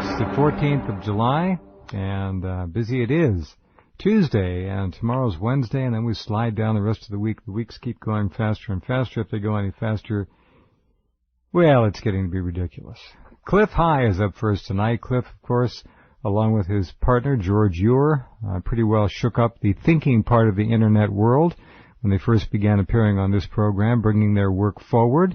It's the 14th of July, and busy it is. Tuesday, and tomorrow's Wednesday, and then we slide down the rest of the week. The weeks keep going faster and faster. If they go any faster, well, it's getting to be ridiculous. Clif High is up first tonight. Clif, of course, along with his partner, George Ure, pretty well shook up the thinking part of the Internet world when they first began appearing on this program, bringing their work forward.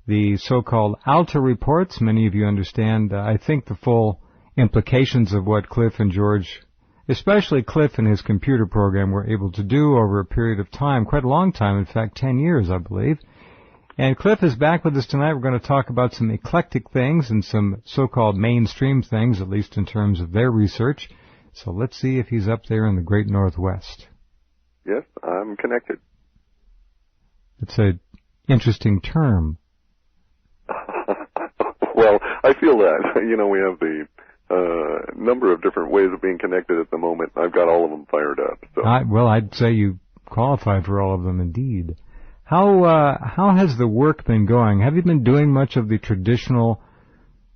The so-called Alta reports, many of you understand, I think, the full implications of what Clif and George, especially Clif and his computer program, were able to do over a period of time, quite a long time, in fact, 10 years, I believe. And Clif is back with us tonight. We're going to talk about some eclectic things and some so-called mainstream things, at least in terms of their research. So let's see if he's up there in the great Northwest. Yes, I'm connected. It's an interesting term. Well, I feel that. You know, we have the number of different ways of being connected at the moment. I've got all of them fired up. So. Well, I'd say you qualify for all of them, indeed. How has the work been going? Have you been doing much of the traditional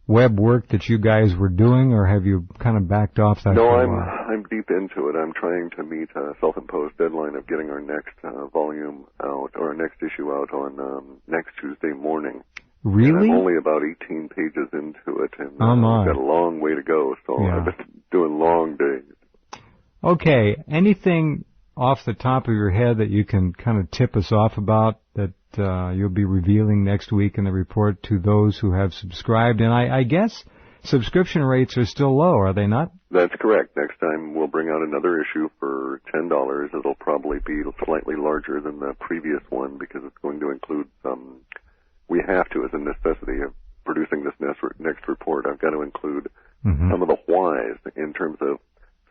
web work that you guys were doing, or have you kind of backed off that? No, I'm deep into it. I'm trying to meet a self-imposed deadline of getting our next volume out, or our next issue out on next Tuesday morning. Really? And I'm only about 18 pages into it, and I've got a long way to go, so yeah. I've been doing long days. Okay, anything off the top of your head that you can kind of tip us off about that you'll be revealing next week in the report to those who have subscribed? And I guess subscription rates are still low, are they not? That's correct. Next time we'll bring out another issue for $10. It'll probably be slightly larger than the previous one because it's going to include some... We have to, as a necessity of producing this next report, I've got to include some of the whys in terms of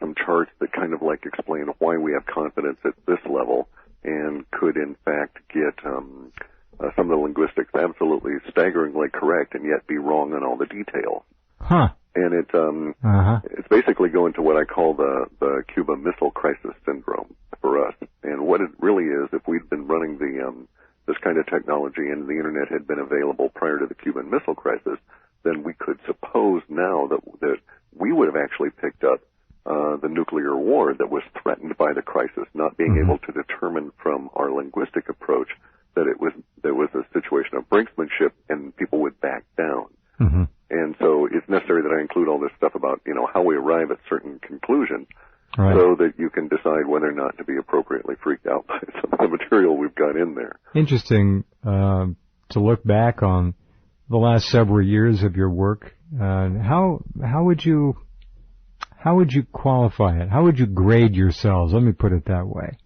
some charts that kind of like explain why we have confidence at this level and could in fact get some of the linguistics absolutely staggeringly correct and yet be wrong on all the details. Huh. And it's basically going to what I call the Cuba Missile Crisis Syndrome for us. And what it really is, if we'd been running this kind of technology and the Internet had been available prior to the Cuban Missile Crisis, then we could suppose now that we would have actually picked up the nuclear war that was threatened by the crisis, not being able to determine from our linguistic approach that there was a situation of brinksmanship and people would back down. And so it's necessary that I include all this stuff about, you know, how we arrive at certain conclusions. Right. So that you can decide whether or not to be appropriately freaked out by some of the material we've got in there. Interesting to look back on the last several years of your work. How would you qualify it? How would you grade yourselves? Let me put it that way.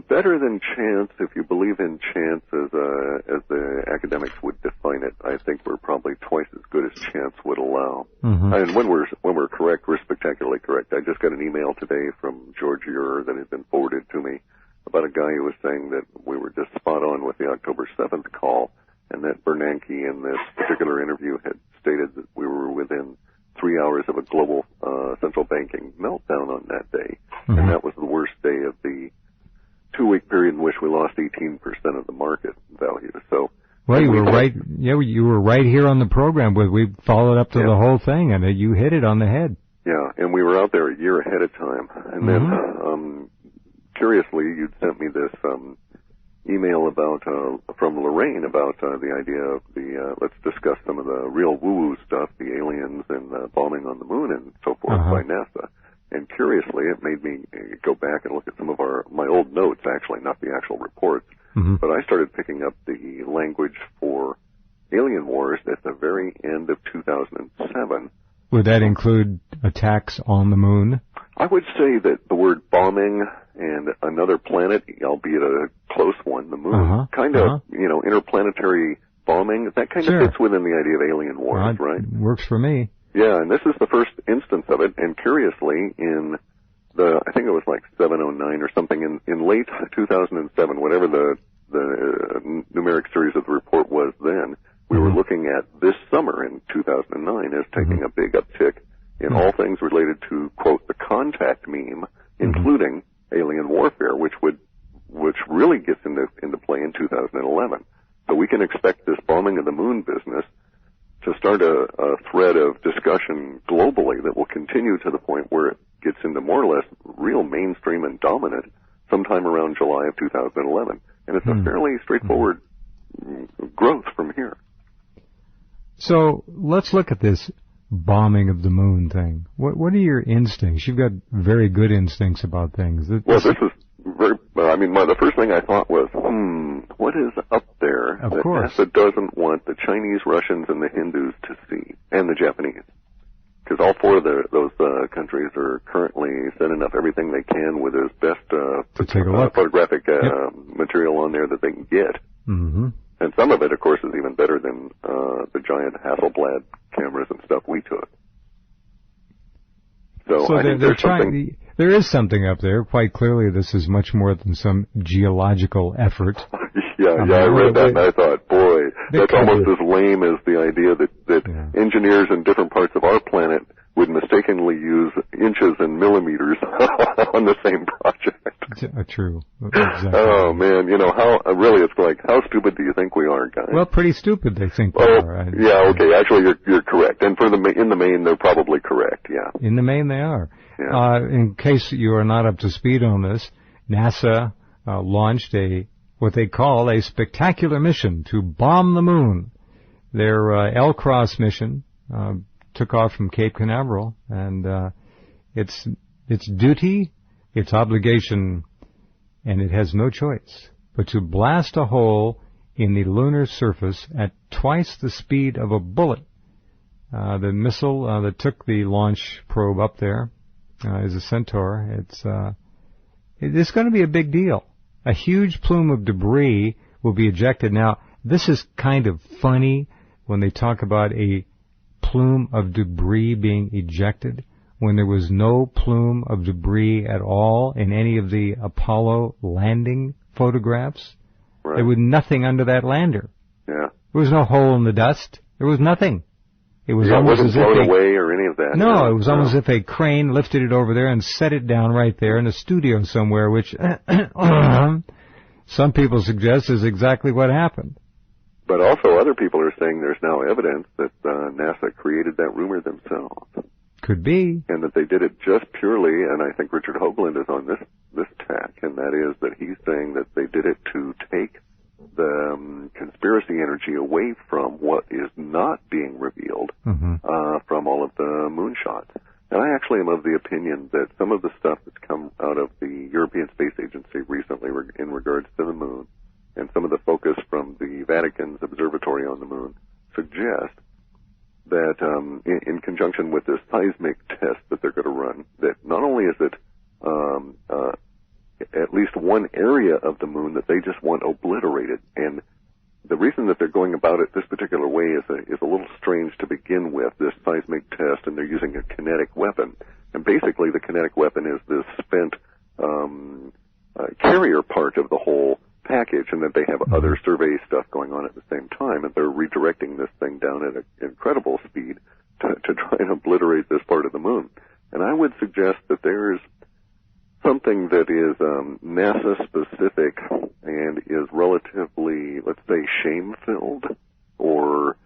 Better than chance, if you believe in chance as the academics would define it. I think we're probably twice as good as chance would allow. And when we're correct, we're spectacularly correct. I just got an email today from George Ure that had been forwarded to me about a guy who was saying that we were just spot on with the October 7th call, and that Bernanke in this particular interview had stated that we were within 3 hours of a global central banking meltdown on that day, and that was the worst day of the 2-week period in which we lost 18% of the market value. So, well, you were right. Yeah, you were right here on the program. We followed up to the whole thing, and you hit it on the head. Yeah, and we were out there a year ahead of time. And then, curiously, you'd sent me this email about from Lorraine about the idea of the let's discuss some of the real woo-woo stuff, the aliens and bombing on the moon and so forth by NASA. And curiously, it made me go back and look at some of my old notes, actually, not the actual reports. But I started picking up the language for alien wars at the very end of 2007. Would that include attacks on the moon? I would say that the word bombing and another planet, albeit a close one, the moon, kind of, you know, interplanetary bombing, that kind of fits within the idea of alien wars, right? Works for me. Yeah, and this is the first instance of it, and curiously, in I think it was like 709 or something, in late 2007, whatever the numeric series of the report was then, we were looking at this summer in 2009 as taking a big uptick in all things related to, quote, the contact meme, including alien warfare, which really gets into play in 2011. So we can expect this bombing of the moon business to start a thread of discussion globally that will continue to the point where it gets into more or less real mainstream and dominant sometime around July of 2011. And it's a fairly straightforward growth from here. So let's look at this bombing of the moon thing. What are your instincts? You've got very good instincts about things. Well, this is very, the first thing I thought was, what is up there that NASA doesn't want the Chinese, Russians, and the Hindus to see, and the Japanese? Because all four of those countries are currently sending up everything they can with as best photographic material on there that they can get. Mm-hmm. And some of it, of course, is even better than the giant Hasselblad cameras and stuff we took. So I think there's something. There is something up there. Quite clearly, this is much more than some geological effort. I read that and I thought, boy, that's almost as lame as the idea that engineers in different parts of our planet would mistakenly use inches and millimeters on the same project. True. Exactly. Oh, man, really it's like, how stupid do you think we are, guys? Well, pretty stupid they think we are. Yeah, okay, actually you're correct. And in the main, they're probably correct, yeah. In the main, they are. Yeah. In case you are not up to speed on this, NASA launched what they call a spectacular mission to bomb the moon. Their L-Cross mission took off from Cape Canaveral, and its duty, its obligation, and it has no choice but to blast a hole in the lunar surface at twice the speed of a bullet. The missile that took the launch probe up there is a Centaur. It's going to be a big deal. A huge plume of debris will be ejected. Now, this is kind of funny when they talk about a plume of debris being ejected, when there was no plume of debris at all in any of the Apollo landing photographs. Right. There was nothing under that lander. Yeah. There was no hole in the dust. There was nothing. It was almost as if blown away or any of that. No, it was almost as if a crane lifted it over there and set it down right there in a studio somewhere, which some people suggest is exactly what happened. But also other people are saying there's now evidence that NASA created that rumor themselves. Could be. And that they did it just purely, and I think Richard Hoagland is on this tack, and that is that he's saying that they did it to take the conspiracy energy away from what is not being revealed from all of the moonshots. And I actually am of the opinion that some of the stuff that's come out of the European Space Agency recently in regards to the moon, and some of the focus from the Vatican's observatory on the moon, suggest that in conjunction with this seismic test that they're going to run, that not only is it at least one area of the moon that they just want obliterated, and the reason that they're going about it this particular way is a little strange to begin with, this seismic test, and they're using a kinetic weapon. And basically the kinetic weapon is this spent carrier part of the whole package, and that they have other survey stuff going on at the same time, and they're redirecting this thing down at an incredible speed to try and obliterate this part of the moon. And I would suggest that there's something that is NASA-specific and is relatively, let's say, shame-filled or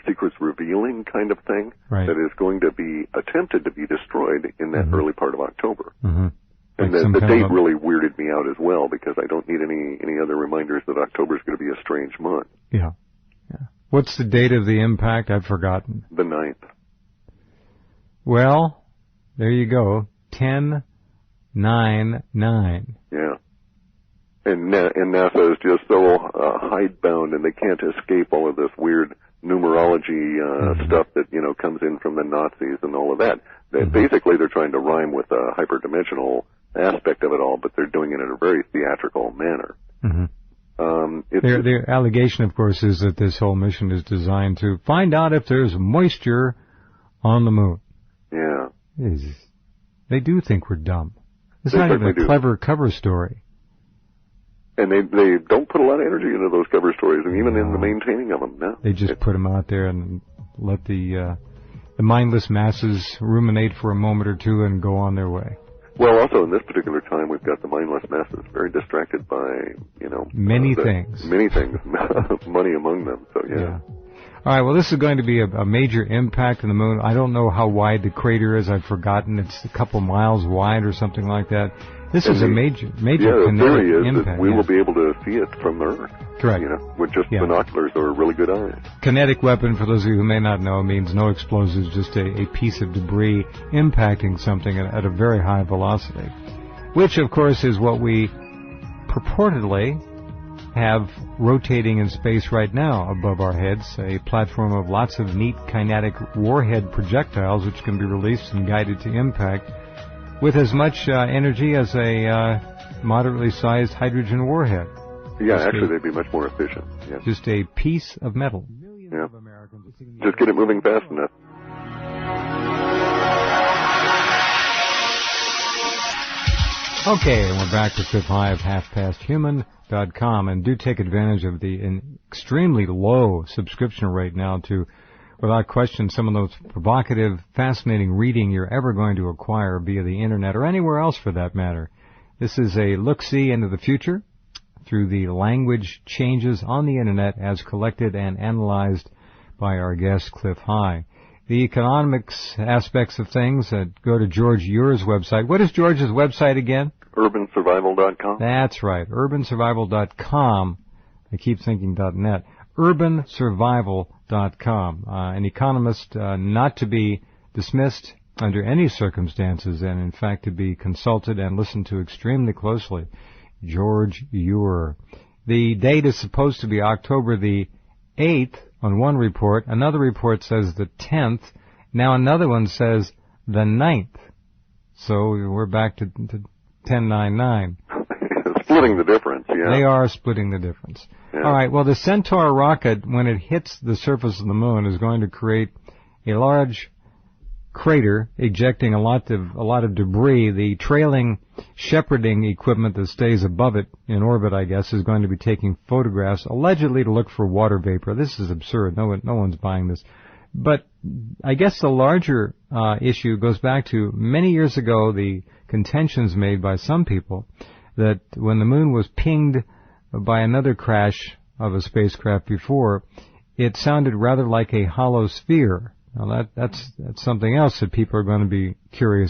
secrets-revealing kind of thing that is going to be attempted to be destroyed in that early part of October. Mm-hmm. And the date really weirded me out as well, because I don't need any other reminders that October is going to be a strange month. Yeah. What's the date of the impact? I've forgotten. The 9th. Well, there you go. 10-9-9. Yeah. And NASA is just so hidebound, and they can't escape all of this weird numerology stuff that comes in from the Nazis and all of that. Basically, they're trying to rhyme with a hyperdimensional aspect of it all, but they're doing it in a very theatrical manner. Their allegation, of course, is that this whole mission is designed to find out if there's moisture on the moon. Yeah. They do think we're dumb. It's not even a clever cover story. And they don't put a lot of energy into those cover stories, and even in the maintaining of them. No. They just put them out there and let the mindless masses ruminate for a moment or two and go on their way. Well, also in this particular time, we've got the mindless masses very distracted by, many things. Many things, money among them. So yeah. All right, well, this is going to be a major impact on the moon. I don't know how wide the crater is. I've forgotten. It's a couple miles wide or something like that. This is a major kinetic the theory is impact. That we will be able to see it from Earth. Correct. With just binoculars or really good eyes. Kinetic weapon, for those of you who may not know, means no explosives, just a piece of debris impacting something at a very high velocity, which, of course, is what we purportedly have rotating in space right now above our heads, a platform of lots of neat kinetic warhead projectiles which can be released and guided to impact with as much energy as a moderately sized hydrogen warhead. Yeah, actually they'd be much more efficient. Yes. Just a piece of metal. Yeah. Just get it moving fast enough. Okay, and we're back to Clif High of halfpasthuman.com, and do take advantage of the extremely low subscription rate now to, without question, some of those provocative, fascinating reading you're ever going to acquire via the Internet or anywhere else for that matter. This is a look-see into the future through the language changes on the Internet as collected and analyzed by our guest, Clif High. The economics aspects of things, go to George Ure's website. What is George's website again? Urbansurvival.com. That's right, urbansurvival.com. I keep thinking .net. Urbansurvival.com. An economist not to be dismissed under any circumstances, and in fact to be consulted and listened to extremely closely. George Ure. The date is supposed to be October the 8th on one report. Another report says the 10th. Now another one says the 9th. So we're back to 1099. Splitting the difference, yeah. They are splitting the difference. Yeah. All right, well, the Centaur rocket, when it hits the surface of the moon, is going to create a large crater, ejecting a lot of debris. The trailing shepherding equipment that stays above it in orbit, I guess, is going to be taking photographs, allegedly to look for water vapor. This is absurd. No one's buying this. But I guess the larger issue goes back to many years ago, the contentions made by some people that when the moon was pinged by another crash of a spacecraft before, it sounded rather like a hollow sphere. Now that's something else that people are going to be curious